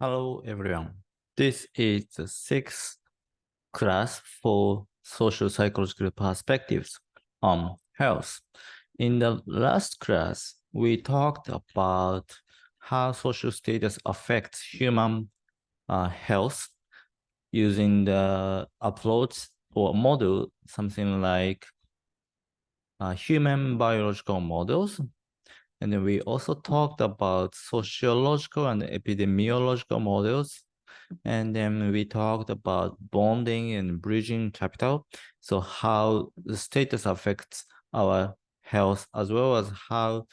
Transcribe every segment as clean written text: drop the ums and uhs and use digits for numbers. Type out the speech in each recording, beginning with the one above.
Hello, everyone. This is the sixth class for social psychological perspectives on health. In the last class, we talked about how social status affects human health using the approach or model, something like human biological models. And then we also talked about sociological and epidemiological models. And then we talked about bonding and bridging capital. So how the status affects our health, as well as how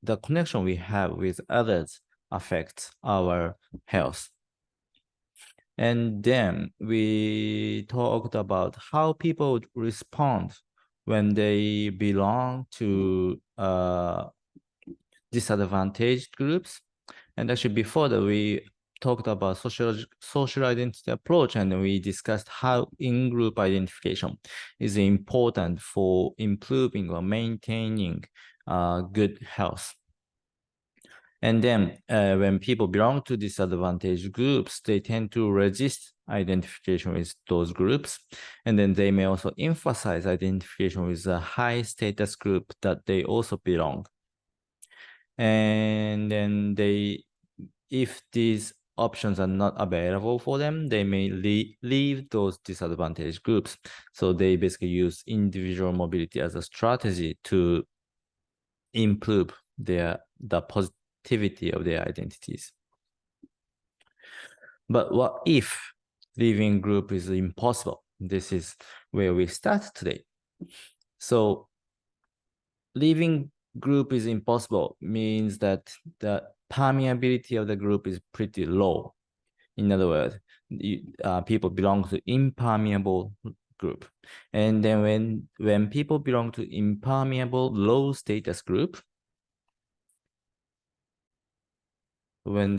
the connection we have with others affects our health. And then we talked about how people respond when they belong to disadvantaged groups. And actually, before that, we talked about social identity approach, and we discussed how in-group identification is important for improving or maintaining good health. And then when people belong to disadvantaged groups, they tend to resist identification with those groups. And then they may also emphasize identification with a high status group that they also belong. And then if these options are not available for them, they may leave those disadvantaged groups. So they basically use individual mobility as a strategy to improve the positivity of their identities. But what if leaving group is impossible? This is where we start today. So leaving group is impossible means that the permeability of the group is pretty low. In other words, people belong to impermeable group. And then when people belong to impermeable low status group, when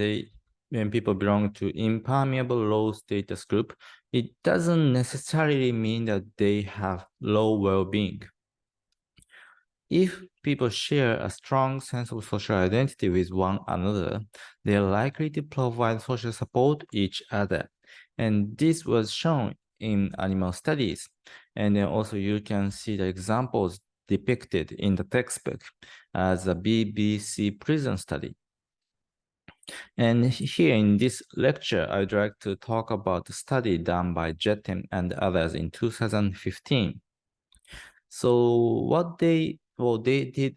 people belong to impermeable low status group, it doesn't necessarily mean that they have low well-being. If people share a strong sense of social identity with one another, they are likely to provide social support each other. And this was shown in animal studies. And then also you can see the examples depicted in the textbook as a BBC prison study. And here in this lecture, I'd like to talk about the study done by Jetem and others in 2015. So what they did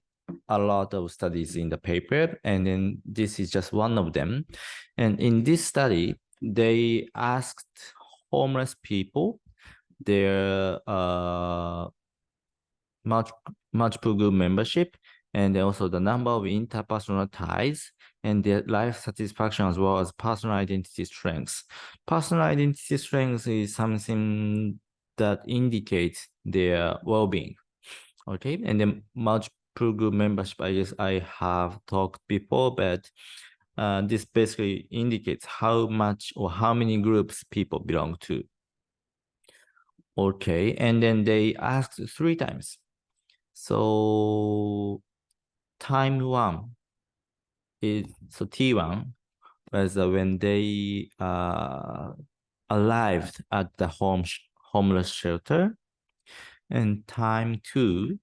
a lot of studies in the paper, and then this is just one of them. And in this study, they asked homeless people their multiple group membership, and also the number of interpersonal ties, and their life satisfaction, as well as personal identity strengths. Personal identity strengths is something that indicates their well-being. Okay, and then multiple group membership, I guess I have talked before, but this basically indicates how much or how many groups people belong to. Okay, and then they asked 3 times. So time 1 is, so T1 was when they arrived at the homeless shelter, and time 2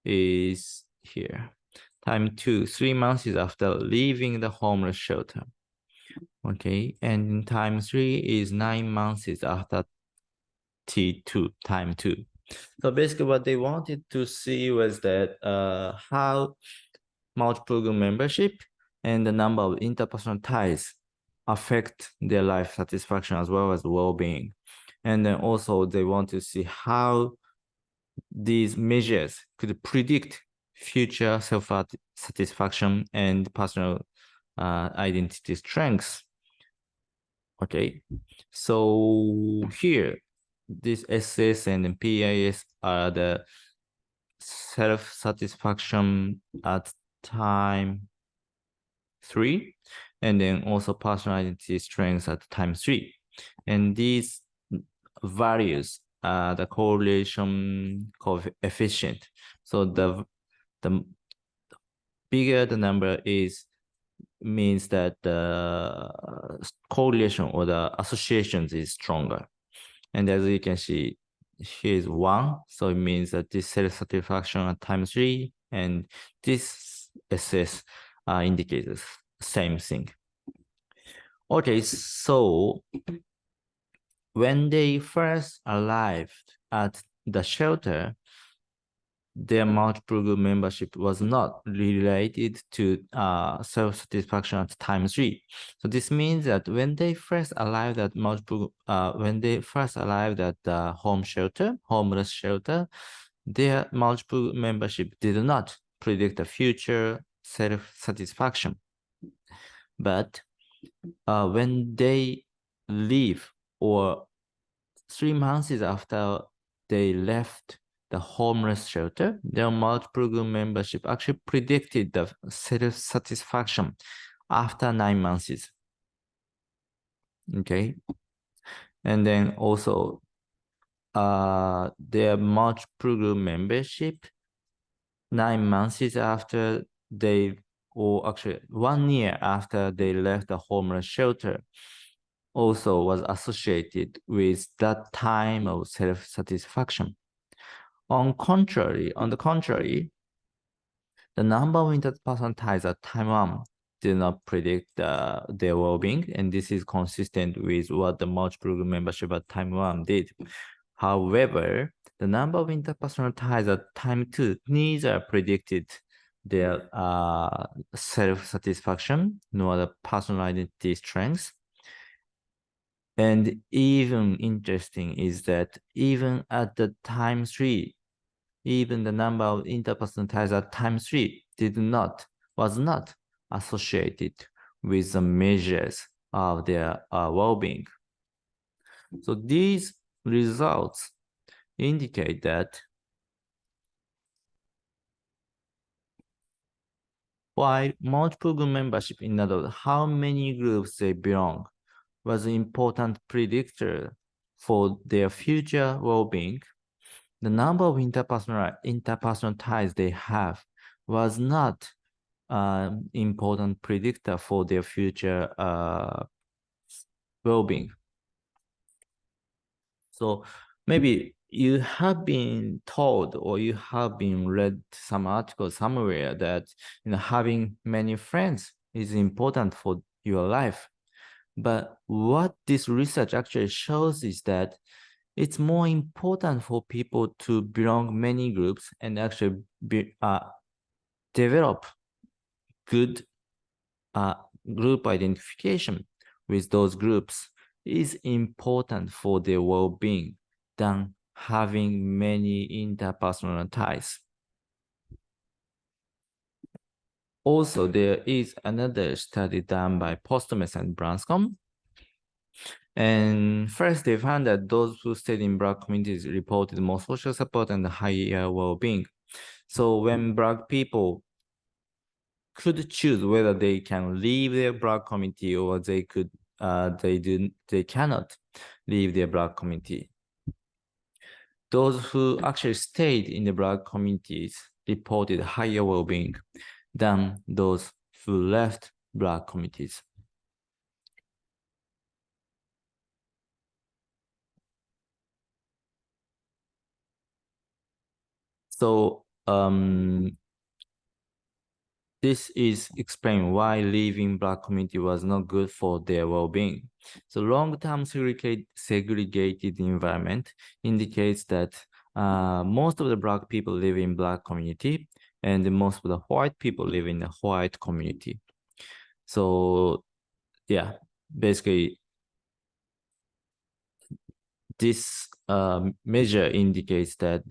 is here. Time 2, 3 months is after leaving the homeless shelter. Okay, and time 3 is 9 months is after T2, time 2. So basically what they wanted to see was that how multiple group membership and the number of interpersonal ties affect their life satisfaction as well as well-being. And then also they want to see how these measures could predict future self-satisfaction and personal identity strengths. Okay, so here, this SS and PIS are the self-satisfaction at time 3, and then also personal identity strengths at time 3. And these values are the correlation coefficient. So the bigger the number is means that the correlation or the associations is stronger. And as you can see, here is 1. So it means that this self-satisfaction at time 3 and this SS indicates the same thing. Okay, so when they first arrived at the shelter, their multiple group membership was not related to self-satisfaction at time 3. So this means that when they first arrived at the home shelter, homeless shelter, their multiple membership did not predict the future self-satisfaction. But when they leave, or 3 months after they left the homeless shelter, their multiple group membership actually predicted the self-satisfaction after 9 months. Okay. And then also their multiple group membership 9 months after they, or actually 1 year after they left the homeless shelter, also was associated with that time of self-satisfaction. On the contrary, the number of interpersonal ties at time 1 did not predict their well-being, and this is consistent with what the multiple group membership at time 1 did. However, the number of interpersonal ties at time 2 neither predicted their self-satisfaction nor the personal identity strengths. And even interesting is that even at the time 3, even the number of interpersonal ties at time 3 was not associated with the measures of their well-being. So these results indicate that while multiple group membership, in other words, how many groups they belong, was an important predictor for their future well-being, the number of interpersonal ties they have was not an important predictor for their future well-being. So maybe you have been told, or you have been read some article somewhere that having many friends is important for your life. But what this research actually shows is that it's more important for people to belong many groups and actually develop good group identification with those groups is important for their well-being than having many interpersonal ties. Also, there is another study done by Postmes and Branscombe. And first, they found that those who stayed in Black communities reported more social support and higher well-being. So when Black people could choose whether they can leave their Black community or they cannot leave their Black community, those who actually stayed in the Black communities reported higher well-being than those who left Black communities. So this is explain why leaving Black community was not good for their well-being. So long-term segregated environment indicates that most of the Black people live in Black community and most of the white people live in the white community. So yeah, basically this measure indicates that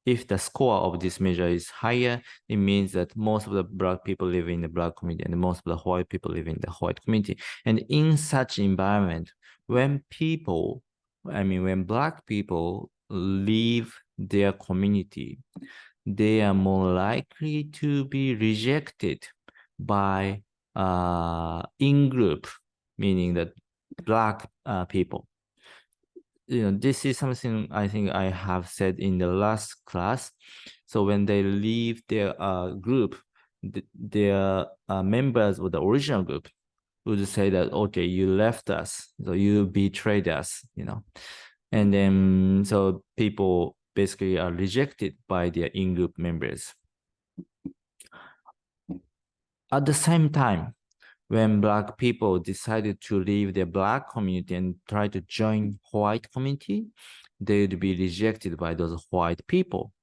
if the score of this measure is higher, it means that most of the Black people live in the Black community and most of the white people live in the white community. And in such environment, when Black people leave their community, they are more likely to be rejected by in-group, meaning that Black people. This is something I think I have said in the last class. So when they leave their group, their members of the original group would say that, okay, you left us, so you betrayed us, and then so people basically are rejected by their in-group members. At the same time, when Black people decided to leave their Black community and try to join white community, they would be rejected by those white people.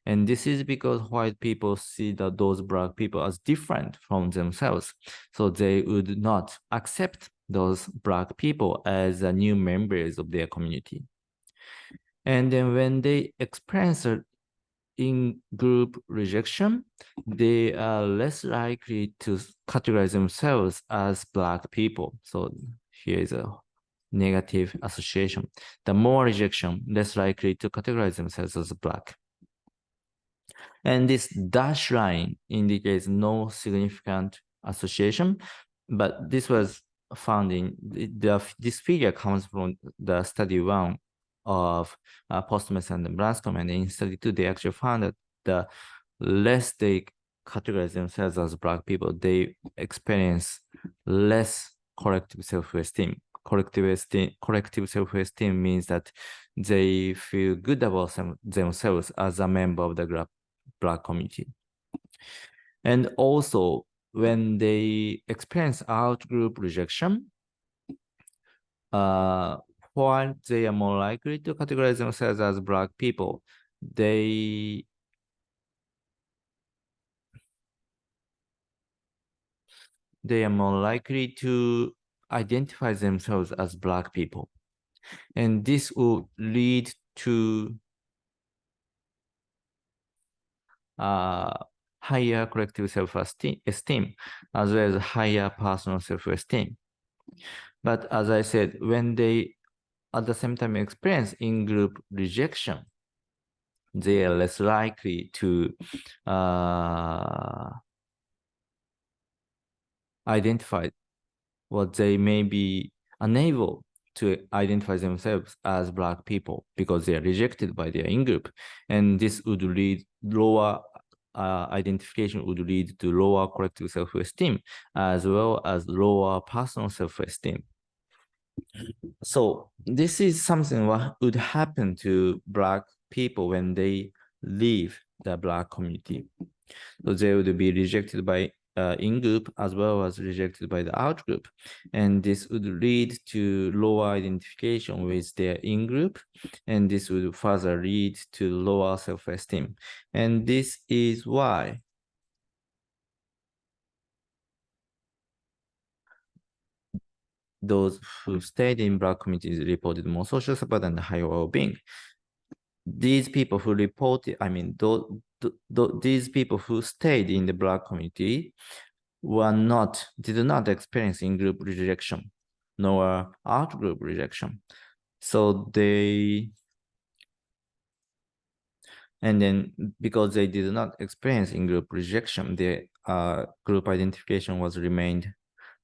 And this is because white people see that those Black people as different from themselves. So they would not accept those Black people as new members of their community. And then when they experience in-group rejection, they are less likely to categorize themselves as Black people. So here is a negative association. The more rejection, less likely to categorize themselves as Black. And this dash line indicates no significant association, but this was found in this figure comes from the study 1 of Postmus and Branscombe, and in study 2 they actually found that the less they categorize themselves as Black people, they experience less collective self-esteem. Collective self-esteem means that they feel good about themselves as a member of the Black community. And also, when they experience out-group rejection, while they are more likely to categorize themselves as Black people, they are more likely to identify themselves as Black people. And this will lead to higher collective self-esteem, as well as higher personal self-esteem. But as I said, when they at the same time experience in-group rejection, they are less likely to identify what they may be unable to identify themselves as Black people because they are rejected by their in-group. And this would lead lower identification would lead to lower collective self-esteem as well as lower personal self-esteem. So this is something what would happen to Black people when they leave the Black community. So they would be rejected by in-group as well as rejected by the out-group. And this would lead to lower identification with their in-group, and this would further lead to lower self-esteem. And this is why those who stayed in Black communities reported more social support and higher well-being. These people who reported, these people who stayed in the Black community did not experience in-group rejection, nor out-group rejection. So and then because they did not experience in-group rejection, their group identification was remained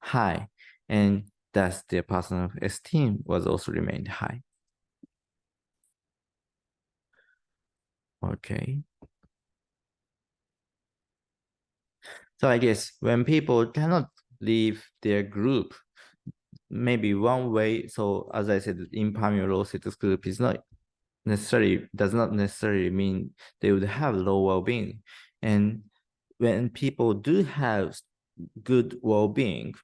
high, and thus their personal esteem was also remained high. Okay. So I guess when people cannot leave their group, maybe one way, so as I said, impermeable low status group does not necessarily mean they would have low well-being. And when people do have good well-being,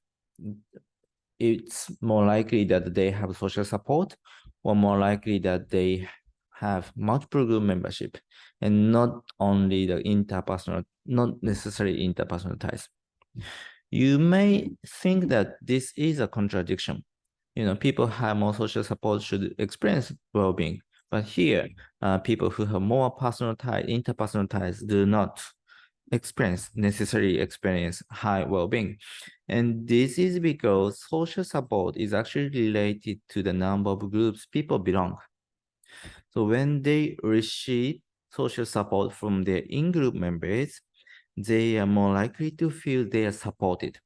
it's more likely that they have social support, or more likely that they have multiple group membership, and not only the interpersonal, not necessarily interpersonal ties. You may think that this is a contradiction. People who have more social support should experience well-being. But here, people who have more personal ties, interpersonal ties, do not necessarily experience high well-being. And this is because social support is actually related to the number of groups people belong. So when they receive social support from their in-group members, they are more likely to feel they are supported.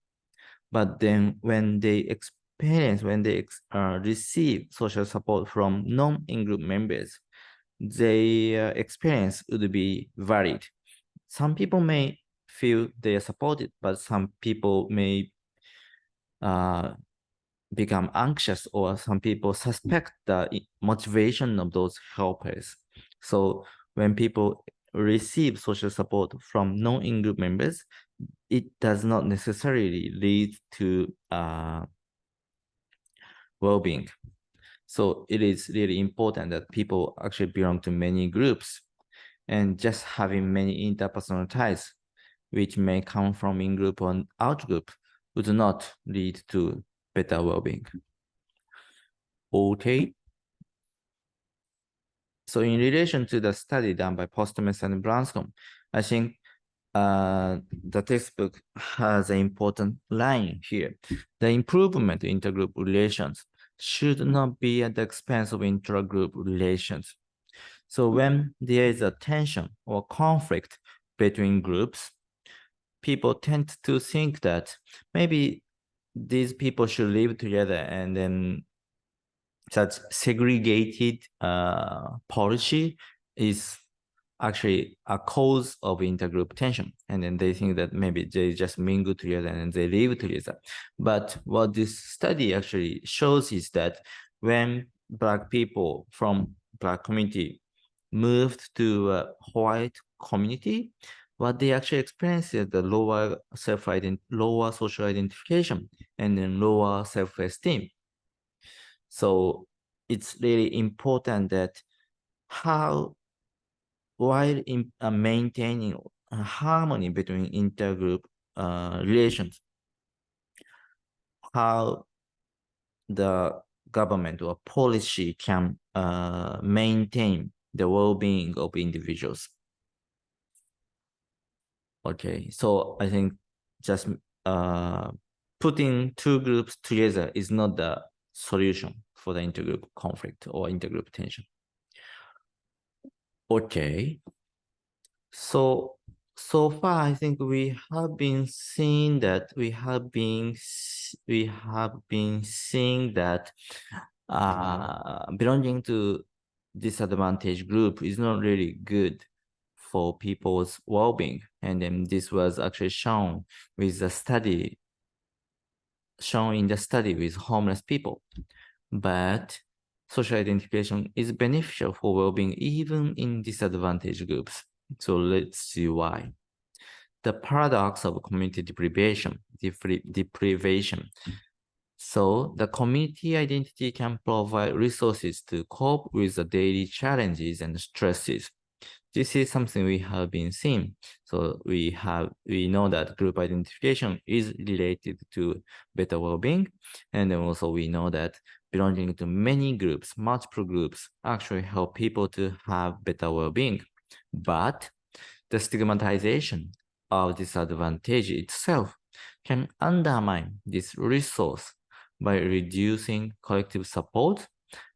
But then when they receive social support from non-in-group members, their experience would be varied. Some people may feel they are supported, but some people may become anxious, or some people suspect the motivation of those helpers. So when people receive social support from non-in-group members, it does not necessarily lead to well-being. So it is really important that people actually belong to many groups, and just having many interpersonal ties, which may come from in-group or out-group, would not lead to better well-being. Okay. So in relation to the study done by Postmus and Branscombe, I think the textbook has an important line here. The improvement in intergroup relations should not be at the expense of intragroup relations. So when there is a tension or conflict between groups, people tend to think that maybe these people should live together, and then such segregated policy is actually a cause of intergroup tension. And then they think that maybe they just mingle together and they live together. But what this study actually shows is that when Black people from Black community moved to a white community, what they actually experienced is the lower lower social identification, and then lower self-esteem. So it's really important that while maintaining a harmony between intergroup relations, how the government or policy can maintain the well-being of individuals. Okay, so I think just putting two groups together is not the solution for the intergroup conflict or intergroup tension. Okay, so far I think we have been seeing that belonging to disadvantaged group is not really good for people's well-being, and then this was actually shown in the study with homeless people. But social identification is beneficial for well-being even in disadvantaged groups. So let's see why. The paradox of community deprivation. So the community identity can provide resources to cope with the daily challenges and stresses. This is something we have been seeing. So we know that group identification is related to better well-being. And then also we know that belonging to many groups, multiple groups, actually help people to have better well-being. But the stigmatization of disadvantage itself can undermine this resource by reducing collective support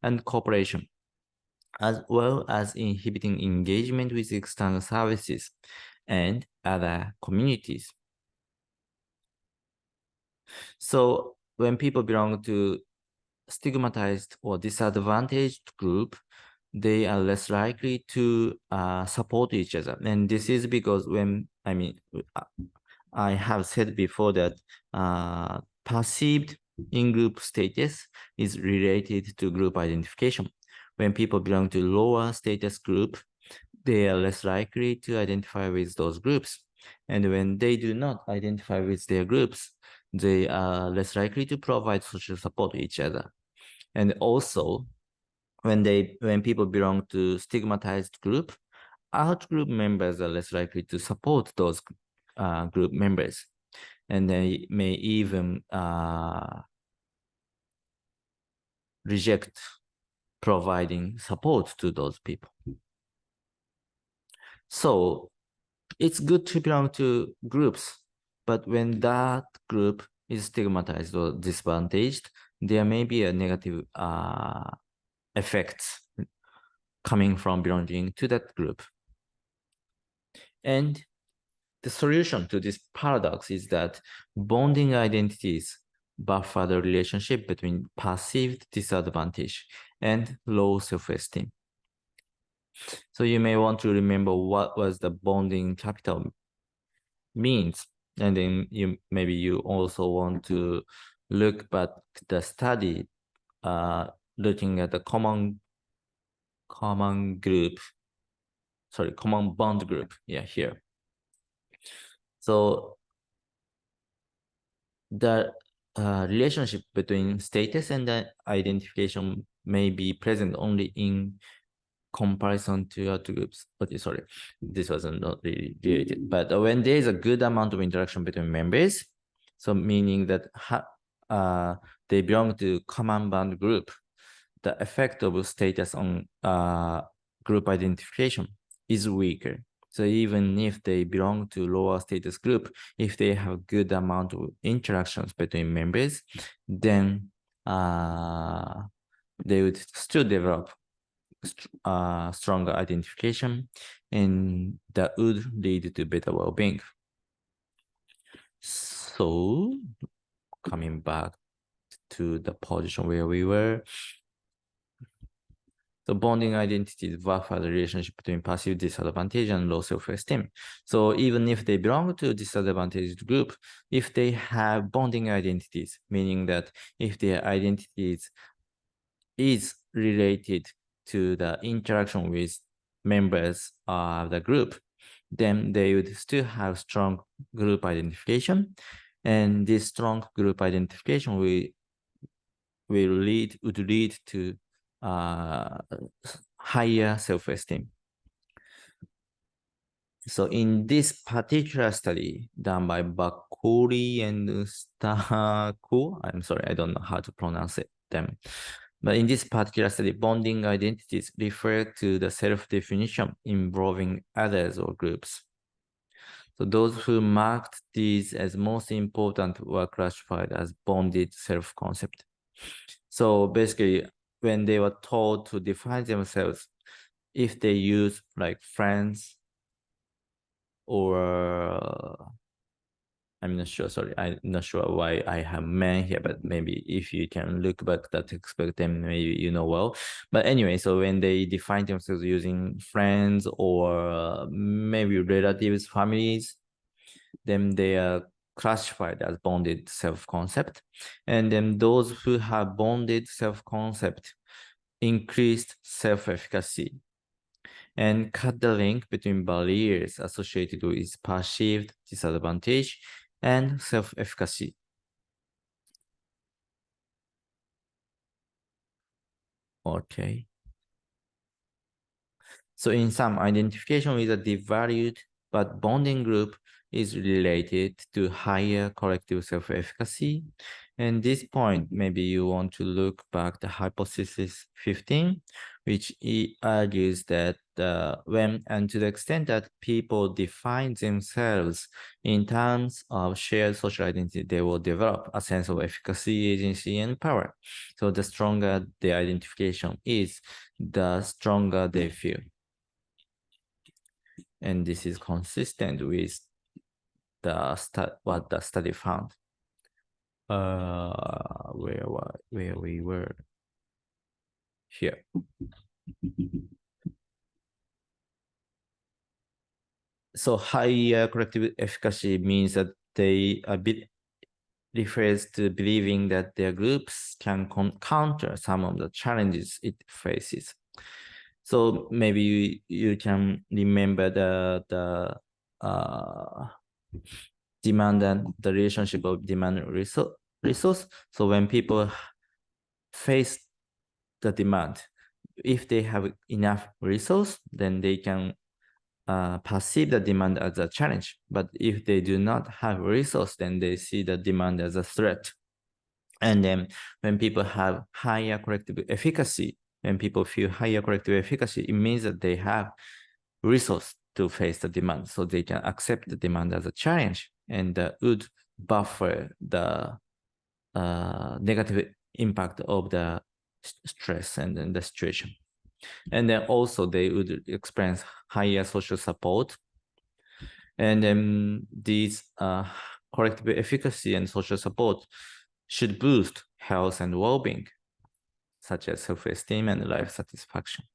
and cooperation, as well as inhibiting engagement with external services and other communities. So when people belong to stigmatized or disadvantaged group, they are less likely to support each other. And this is because I have said before that perceived in-group status is related to group identification. When people belong to lower status group, they are less likely to identify with those groups. And when they do not identify with their groups, they are less likely to provide social support to each other. And also, when people belong to stigmatized group, out-group members are less likely to support those group members, and they may even reject providing support to those people. So it's good to belong to groups, but when that group is stigmatized or disadvantaged, there may be a negative effects coming from belonging to that group. And the solution to this paradox is that bonding identities buffer the relationship between perceived disadvantage and low self-esteem. So you may want to remember what was the bonding capital means. And then maybe you also want to look at the study, looking at the common bond group. Yeah, here. So the relationship between status and the identification may be present only in comparison to other groups. Okay, sorry, this wasn't not really related. But when there is a good amount of interaction between members, so meaning that they belong to common bond group, the effect of status on group identification is weaker. So even if they belong to lower status group, if they have good amount of interactions between members, then they would still develop stronger identification, and that would lead to better well-being. So coming back to the position where we were, the bonding identities buffer the relationship between perceived disadvantage and low self-esteem. So even if they belong to a disadvantaged group, if they have bonding identities, meaning that if their identities is related to the interaction with members of the group, then they would still have strong group identification. And this strong group identification would lead to higher self-esteem. So in this particular study done by Bakuri and Staku, I'm sorry, I don't know how to pronounce them. But in this particular study, bonding identities refer to the self-definition involving others or groups. So those who marked these as most important were classified as bonded self-concept. So basically, when they were told to define themselves, if they use like friends or I'm not sure, sorry, I'm not sure why I have men here, but maybe if you can look back the textbook, then maybe you know well. But anyway, so when they define themselves using friends or maybe relatives, families, then they are classified as bonded self-concept. And then those who have bonded self-concept increased self-efficacy and cut the link between barriers associated with perceived disadvantage and self-efficacy. Okay. So in sum, identification with a devalued but bonding group is related to higher collective self-efficacy. And this point, maybe you want to look back the hypothesis 15, which argues that when and to the extent that people define themselves in terms of shared social identity, they will develop a sense of efficacy, agency, and power. So the stronger the identification is, the stronger they feel. And this is consistent with what the study found. Where we were here. So higher collective efficacy means that they a bit refers to believing that their groups can counter some of the challenges it faces. So maybe you can remember the demand and the relationship of demand and resource. So when people face the demand, if they have enough resource, then they can perceive the demand as a challenge. But if they do not have resource, then they see the demand as a threat. And then when people have higher collective efficacy, when people feel higher collective efficacy, it means that they have resource to face the demand, so they can accept the demand as a challenge and would buffer the negative impact of the stress and the situation. And then also they would experience higher social support. And then these collective efficacy and social support should boost health and well-being, such as self-esteem and life satisfaction.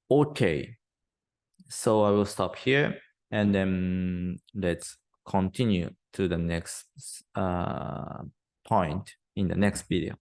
Okay, so I will stop here. And then let's continue to the next point in the next video.